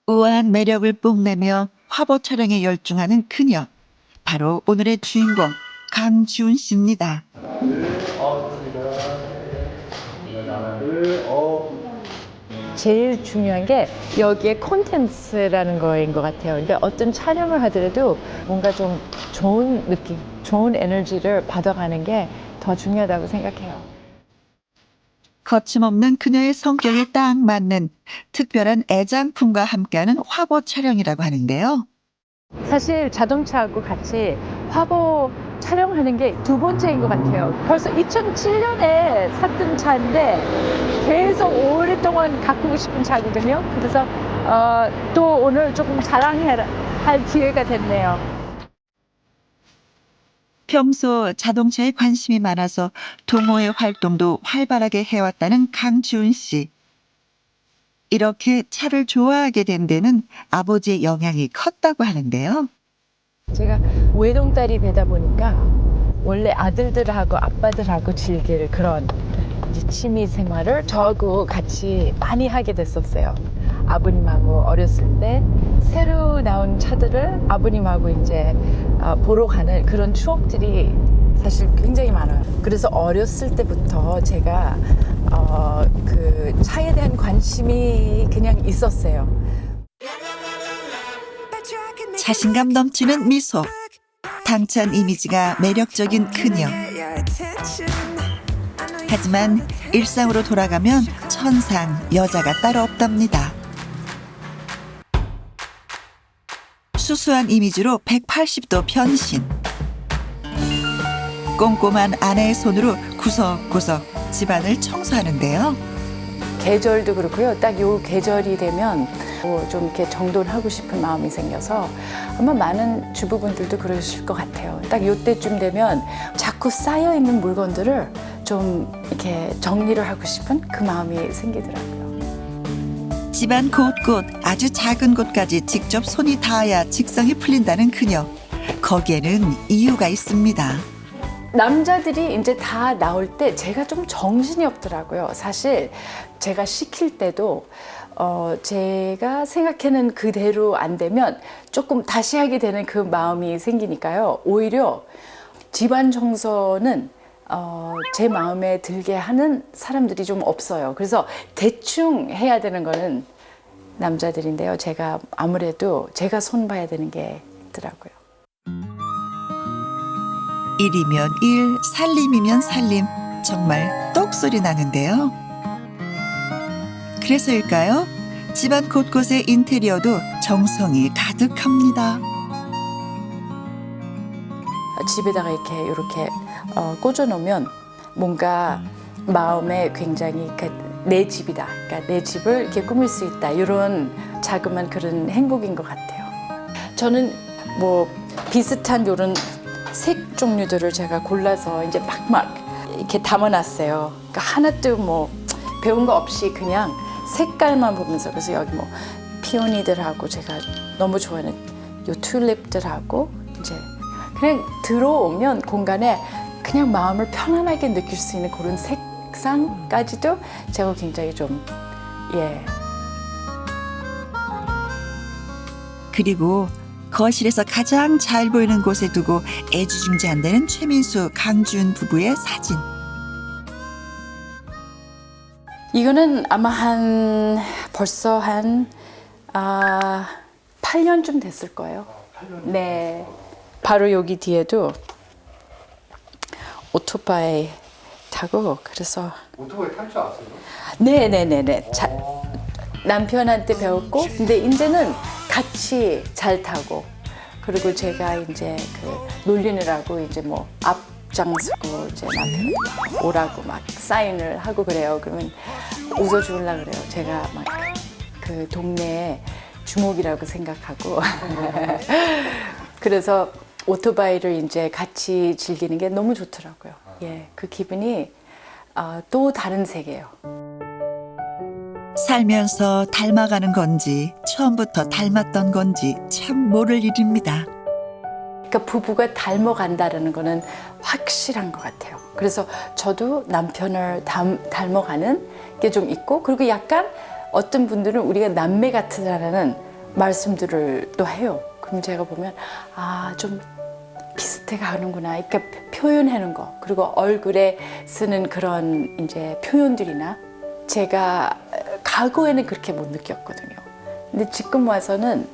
우아한 매력을 뽐내며 화보 촬영에 열중하는 그녀. 바로 오늘의 주인공 강지훈 씨입니다. 제일 중요한 게 여기에 콘텐츠라는 거인 것 같아요. 그러니까 어떤 촬영을 하더라도 뭔가 좀 좋은 느낌, 좋은 에너지를 받아가는 게 더 중요하다고 생각해요. 거침없는 그녀의 성격에 딱 맞는 특별한 애장품과 함께하는 화보 촬영이라고 하는데요. 사실 자동차하고 같이 화보 촬영하는 게 두 번째인 것 같아요. 벌써 2007년에 샀던 차인데 계속 오랫동안 가꾸고 싶은 차거든요. 그래서 또 오늘 조금 자랑할 기회가 됐네요. 평소 자동차에 관심이 많아서 동호회 활동도 활발하게 해왔다는 강지훈 씨. 이렇게 차를 좋아하게 된 데는 아버지의 영향이 컸다고 하는데요. 제가 외동딸이 되다 보니까 원래 아들들하고 아빠들하고 즐길 그런 이제 취미 생활을 저하고 같이 많이 하게 됐었어요. 아버님하고 어렸을 때 새로 나온 차들을 아버님하고 이제 보러 가는 그런 추억들이 사실 굉장히 많아요. 그래서 어렸을 때부터 제가 그 차에 대한 관심이 그냥 있었어요. 자신감 넘치는 미소, 당찬 이미지가 매력적인 그녀. 하지만 일상으로 돌아가면 천상 여자가 따로 없답니다. 수수한 이미지로 180도 변신. 꼼꼼한 아내의 손으로 구석구석 집안을 청소하는데요. 계절도 그렇고요. 딱 요 계절이 되면 좀 이렇게 정돈하고 싶은 마음이 생겨서 아마 많은 주부분들도 그러실 것 같아요. 딱 요때쯤 되면 자꾸 쌓여있는 물건들을 좀 이렇게 정리를 하고 싶은 그 마음이 생기더라고요. 집안 곳곳 아주 작은 곳까지 직접 손이 닿아야 직성이 풀린다는 그녀. 거기에는 이유가 있습니다. 남자들이 이제 다 나올 때 제가 좀 정신이 없더라고요. 사실 제가 시킬 때도 제가 생각하는 그대로 안 되면 조금 다시 하게 되는 그 마음이 생기니까요. 오히려 집안 청소는 제 마음에 들게 하는 사람들이 좀 없어요. 그래서 대충 해야 되는 거는 남자들인데요. 제가 아무래도 제가 손봐야 되는 게 있더라고요. 일이면 일, 살림이면 살림. 정말 똑소리 나는데요. 그래서일까요? 집안 곳곳의 인테리어도 정성이 가득합니다. 집에다가 이렇게 꽂아놓으면 뭔가 마음에 굉장히 내 집이다. 그러니까 내 집을 이렇게 꾸밀 수 있다. 이런 자그마한 그런 행복인 것 같아요. 저는 뭐 비슷한 이런 색 종류들을 제가 골라서 이제 막 이렇게 담아놨어요. 그러니까 하나도 뭐 배운 거 없이 그냥 색깔만 보면서 그래서 여기 뭐 피오니들하고 제가 너무 좋아하는 요 튤립들하고 이제 그냥 들어오면 공간에 그냥 마음을 편안하게 느낄 수 있는 그런 색상까지도 제가 굉장히 좀 그리고 거실에서 가장 잘 보이는 곳에 두고 애지중지한다는 최민수, 강준 부부의 사진. 이거는 아마 벌써 8년쯤 됐을 거예요. 8년? 네. 바로 여기 뒤에도 오토바이 타고 그래서 오토바이 탈 줄 아세요? 네네네네. 남편한테 배웠고 근데 이제는 같이 잘 타고 그리고 제가 이제 그 놀리느라고 이제 뭐 앞장서고 이제 남편 오라고 막 사인을 하고 그래요. 그러면 웃어주려고 그래요. 제가 막 그 동네에 주목이라고 생각하고 그래서 오토바이를 이제 같이 즐기는 게 너무 좋더라고요. 예, 그 기분이 또 다른 세계예요. 살면서 닮아가는 건지 처음부터 닮았던 건지 참 모를 일입니다. 그러니까 부부가 닮아간다는 거는 확실한 것 같아요. 그래서 저도 남편을 닮아가는 게 좀 있고 그리고 약간 어떤 분들은 우리가 남매 같으다라는 말씀들을 또 해요. 그럼 제가 보면 좀 비슷해 가는구나. 이렇게 표현하는 거, 그리고 얼굴에 쓰는 그런 이제 표현들이나 제가 과거에는 그렇게 못 느꼈거든요. 근데 지금 와서는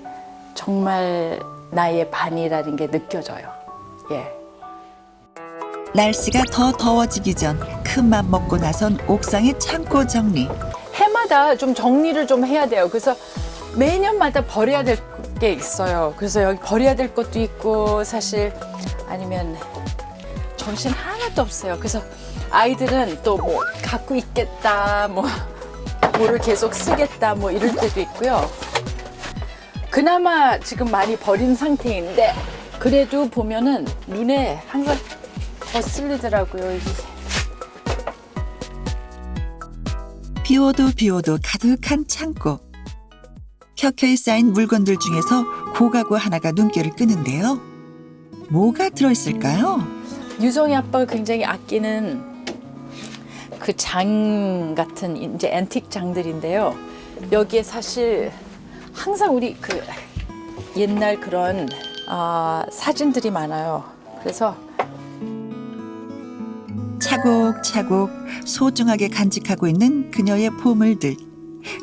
정말 나의 반이라는 게 느껴져요. 예. 날씨가 더 더워지기 전 큰맘 먹고 나선 옥상의 창고 정리. 해마다 좀 정리를 좀 해야 돼요. 그래서 매년마다 버려야 될 게 있어요. 그래서 여기 버려야 될 것도 있고 사실 아니면 정신 하나도 없어요. 그래서 아이들은 또 뭐 갖고 있겠다, 뭐를 계속 쓰겠다, 뭐 이럴 때도 있고요. 그나마 지금 많이 버린 상태인데 그래도 보면은 눈에 항상 거슬리더라고요. 비워도 가득한 창고. 켜켜이 쌓인 물건들 중에서 고가구 하나가 눈길을 끄는데요. 뭐가 들어있을까요? 유성이 아빠가 굉장히 아끼는 그 장 같은 이제 앤틱 장들인데요. 여기에 사실 항상 우리 그 옛날 그런 사진들이 많아요. 그래서 차곡차곡 소중하게 간직하고 있는 그녀의 보물들.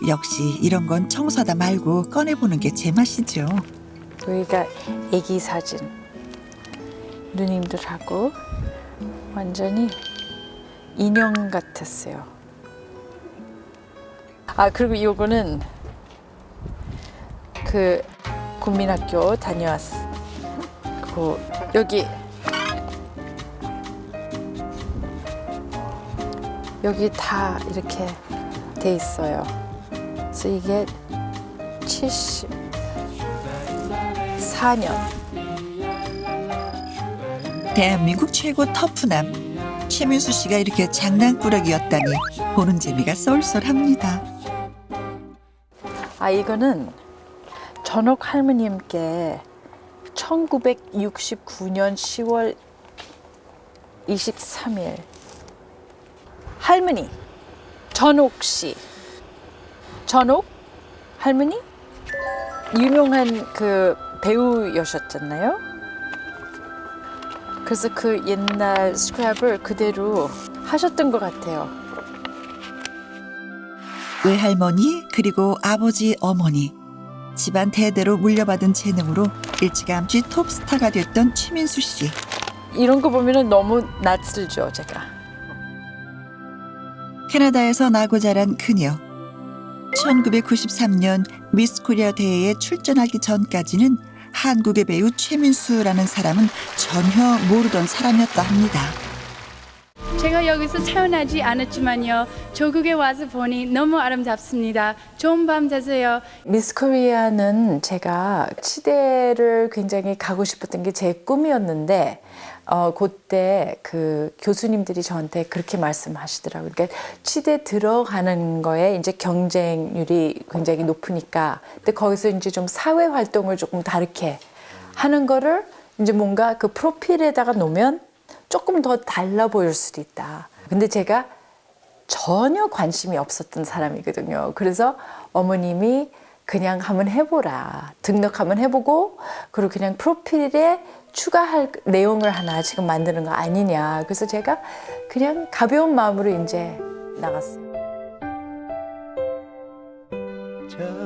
역시 이런 건 청소하다 말고 꺼내보는 게 제맛이죠. 여기가 애기 사진. 누님들하고 완전히 인형 같았어요. 그리고 이거는 그 국민학교 다녀왔어. 여기 다 이렇게 돼 있어요. 그래서 이게 74년. 대한민국 최고 터프남 최민수 씨가 이렇게 장난꾸러기였다니 보는 재미가 쏠쏠합니다. 이거는 전옥 할머님께 1969년 10월 23일 할머니 전옥 씨, 전옥 할머니 유명한 그 배우여셨잖아요. 그래서 그 옛날 스크랩을 그대로 하셨던 것 같아요. 외할머니 그리고 아버지 어머니 집안 대대로 물려받은 재능으로 일찌감치 톱스타가 됐던 최민수 씨. 이런 거 보면 너무 낯설죠, 제가. 캐나다에서 나고 자란 그녀. 1993년 미스 코리아 대회에 출전하기 전까지는 한국의 배우 최민수라는 사람은 전혀 모르던 사람이었다 합니다. 제가 여기서 태어나지 않았지만요. 조국에 와서 보니 너무 아름답습니다. 좋은 밤 되세요. 미스 코리아는 제가 치대를 굉장히 가고 싶었던 게 제 꿈이었는데 그때 그 교수님들이 저한테 그렇게 말씀하시더라고요. 그러니까 치대 들어가는 거에 이제 경쟁률이 굉장히 높으니까 근데 거기서 이제 좀 사회 활동을 조금 다르게 하는 거를 이제 뭔가 그 프로필에다가 놓으면 조금 더 달라 보일 수도 있다. 근데 제가 전혀 관심이 없었던 사람이거든요. 그래서 어머님이 그냥 한번 해보라. 등록 한번 해보고 그리고 그냥 프로필에 추가할 내용을 하나 지금 만드는 거 아니냐. 그래서 제가 그냥 가벼운 마음으로 이제 나갔어요.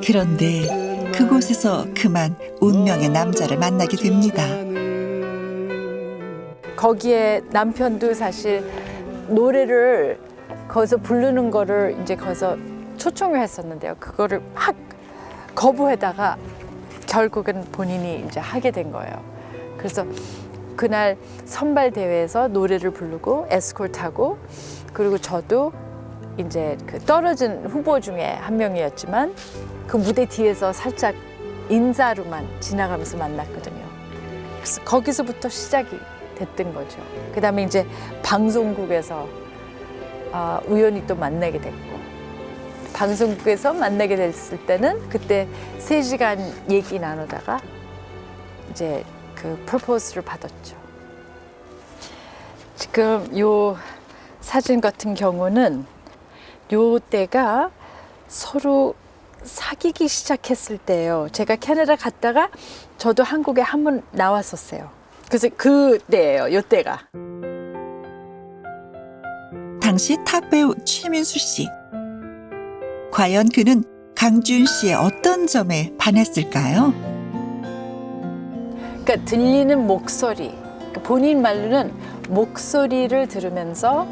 그런데 그곳에서 그만 운명의 남자를 만나게 됩니다. 거기에 남편도 사실 노래를 거기서 부르는 거를 이제 거기서 초청을 했었는데요. 그거를 막 거부하다가 결국은 본인이 이제 하게 된 거예요. 그래서 그날 선발 대회에서 노래를 부르고 에스코트하고 그리고 저도 이제 그 떨어진 후보 중에 한 명이었지만 그 무대 뒤에서 살짝 인사로만 지나가면서 만났거든요. 그래서 거기서부터 시작이 됐던 거죠. 그다음에 이제 방송국에서 우연히 또 만나게 됐고 방송국에서 만나게 됐을 때는 그때 3시간 얘기 나누다가 이제 그 프로포즈를 받았죠. 지금 요 사진 같은 경우는 요 때가 서로 사귀기 시작했을 때예요. 제가 캐나다 갔다가 저도 한국에 한 번 나왔었어요. 그래서 그때예요. 이때가. 당시 탑 배우 최민수 씨. 과연 그는 강준 씨의 어떤 점에 반했을까요? 그러니까 들리는 목소리, 그러니까 본인 말로는 목소리를 들으면서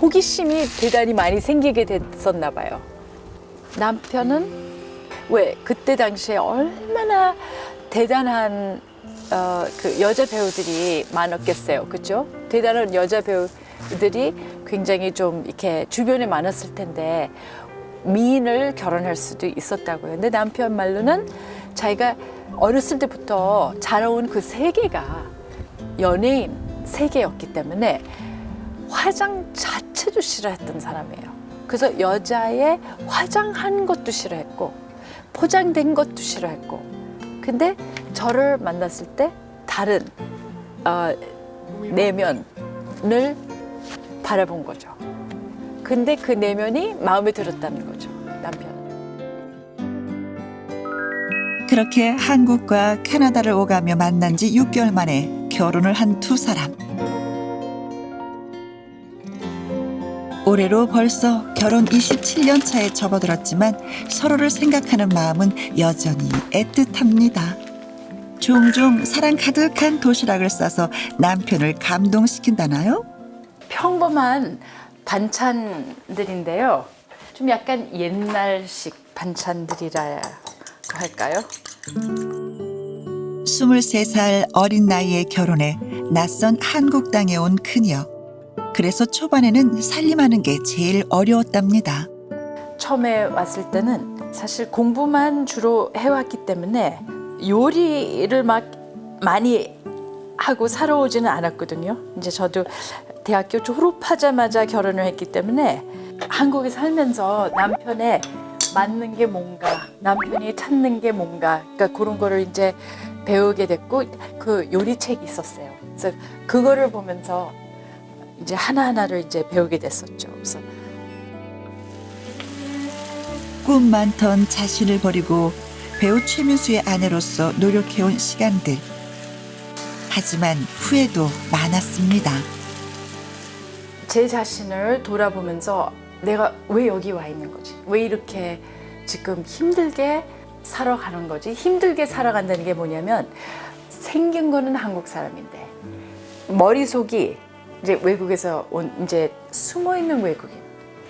호기심이 대단히 많이 생기게 됐었나 봐요. 남편은 왜 그때 당시에 얼마나 대단한 그 여자 배우들이 많았겠어요, 그렇죠? 대단한 여자 배우들이 굉장히 좀 이렇게 주변에 많았을 텐데 미인을 결혼할 수도 있었다고요. 근데 남편 말로는 자기가 어렸을 때부터 자라온 그 세계가 연예인 세계였기 때문에 화장 자체도 싫어했던 사람이에요. 그래서 여자의 화장한 것도 싫어했고 포장된 것도 싫어했고, 근데 저를 만났을 때 다른 내면을 바라본 거죠. 근데 그 내면이 마음에 들었다는 거죠, 남편은. 그렇게 한국과 캐나다를 오가며 만난 지 6개월 만에 결혼을 한 두 사람. 올해로 벌써 결혼 27년 차에 접어들었지만 서로를 생각하는 마음은 여전히 애틋합니다. 종종 사랑 가득한 도시락을 싸서 남편을 감동시킨다나요? 평범한 반찬들인데요. 좀 약간 옛날식 반찬들이라고 할까요? 23살 어린 나이에 결혼해 낯선 한국 땅에 온 그녀. 그래서 초반에는 살림하는 게 제일 어려웠답니다. 처음에 왔을 때는 사실 공부만 주로 해왔기 때문에 요리를 막 많이 하고 살아오지는 않았거든요. 이제 저도 대학교 졸업하자마자 결혼을 했기 때문에 한국에 살면서 남편의 맞는 게 뭔가, 남편이 찾는 게 뭔가, 그러니까 그런 거를 이제 배우게 됐고, 그 요리책이 있었어요. 그래서 그거를 보면서 이제 하나하나를 이제 배우게 됐었죠. 그래서 꿈 많던 자신을 버리고 배우 최민수의 아내로서 노력해온 시간들. 하지만 후회도 많았습니다. 제 자신을 돌아보면서 내가 왜 여기 와 있는 거지? 왜 이렇게 지금 힘들게 살아가는 거지? 힘들게 살아간다는 게 뭐냐면 생긴 거는 한국 사람인데 머릿속이 이제 외국에서 온 이제 숨어 있는 외국인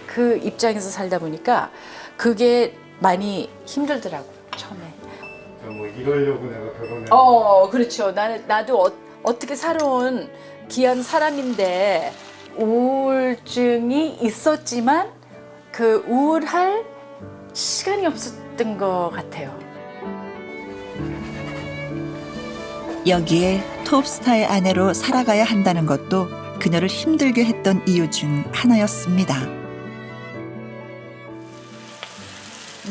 그 입장에서 살다 보니까 그게 많이 힘들더라고요, 처음에. 뭐 이러려고 내가 결혼을 그렇죠. 나도 어떻게 살아온 귀한 사람인데 우울증이 있었지만 그 우울할 시간이 없었던 것 같아요. 여기에 톱스타의 아내로 살아가야 한다는 것도 그녀를 힘들게 했던 이유 중 하나였습니다.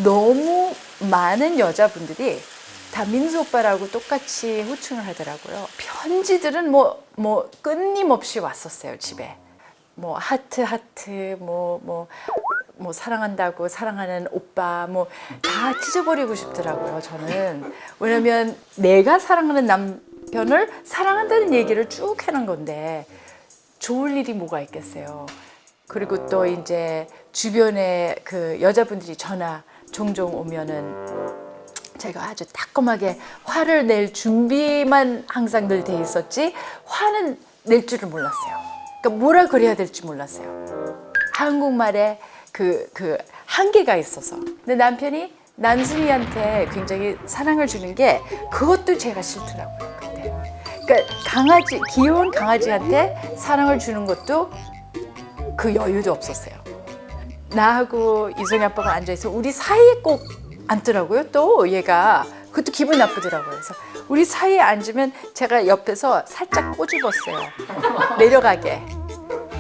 너무 많은 여자분들이 다 민수 오빠라고 똑같이 호칭을 하더라고요. 편지들은 뭐 끊임없이 왔었어요, 집에. 뭐 하트 뭐 사랑한다고, 사랑하는 오빠 뭐 다 찢어버리고 싶더라고요, 저는. 왜냐면 내가 사랑하는 남편을 사랑한다는 얘기를 쭉 해놓은 건데 좋을 일이 뭐가 있겠어요. 그리고 또 이제 주변에 그 여자분들이 전화 종종 오면은 제가 아주 따끔하게 화를 낼 준비만 항상 늘 돼 있었지 화는 낼 줄을 몰랐어요. 그러니까 뭐라 그래야 될지 몰랐어요. 한국말에 그 한계가 있어서. 근데 남편이 난순이한테 굉장히 사랑을 주는 게 그것도 제가 싫더라고요, 그때. 그러니까 귀여운 강아지한테 사랑을 주는 것도 그 여유도 없었어요. 나하고 이송이 아빠가 앉아있어 우리 사이에 꼭 앉더라고요. 또 얘가 그것도 기분 나쁘더라고요. 그래서 우리 사이에 앉으면 제가 옆에서 살짝 꼬집었어요. 내려가게.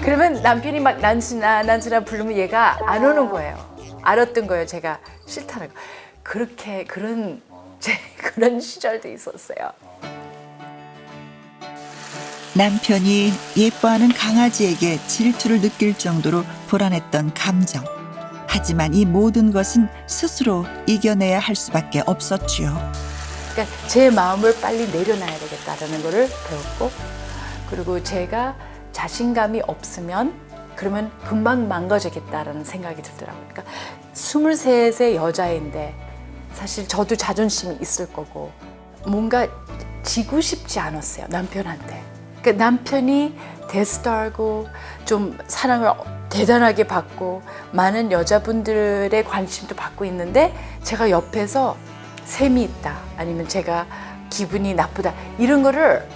그러면 남편이 막 난순아 부르면 얘가 안 오는 거예요. 알았던 거예요. 제가 싫다는 거. 그런 시절도 있었어요. 남편이 예뻐하는 강아지에게 질투를 느낄 정도로 불안했던 감정. 하지만 이 모든 것은 스스로 이겨내야 할 수밖에 없었지요. 그러니까 제 마음을 빨리 내려놔야 되겠다라는 거를 배웠고, 그리고 제가 자신감이 없으면 그러면 금방 망가지겠다라는 생각이 들더라고요. 그러니까 23세 여자인데 사실 저도 자존심이 있을 거고 뭔가 지고 싶지 않았어요, 남편한테. 그러니까 남편이 대스타하고 좀 사랑을 대단하게 받고 많은 여자분들의 관심도 받고 있는데 제가 옆에서 셈이 있다, 아니면 제가 기분이 나쁘다, 이런 거를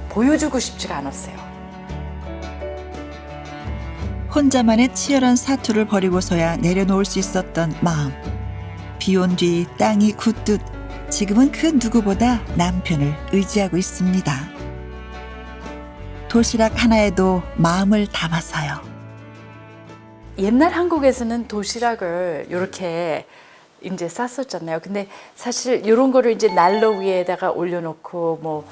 보여주고 싶지가 않았어요. 혼자만의 치열한 사투를 벌이고서야 내려놓을 수 있었던 마음. 비온 뒤 땅이 굳듯 지금은 그 누구보다 남편을 의지하고 있습니다. 도시락 하나에도 마음을 담아서요. 옛날 한국에서는 도시락을 이렇게 이제 쌌었잖아요. 근데 사실 이런 거를 이제 난로 위에다가 올려놓고 뭐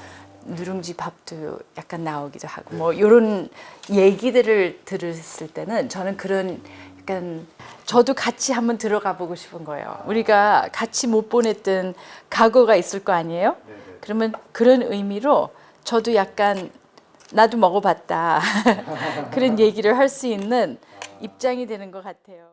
누룽지 밥도 약간 나오기도 하고 뭐 이런 얘기들을 들었을 때는 저는 그런 약간 저도 같이 한번 들어가 보고 싶은 거예요. 우리가 같이 못 보냈던 과거가 있을 거 아니에요? 그러면 그런 의미로 저도 약간 나도 먹어봤다 그런 얘기를 할 수 있는 입장이 되는 것 같아요.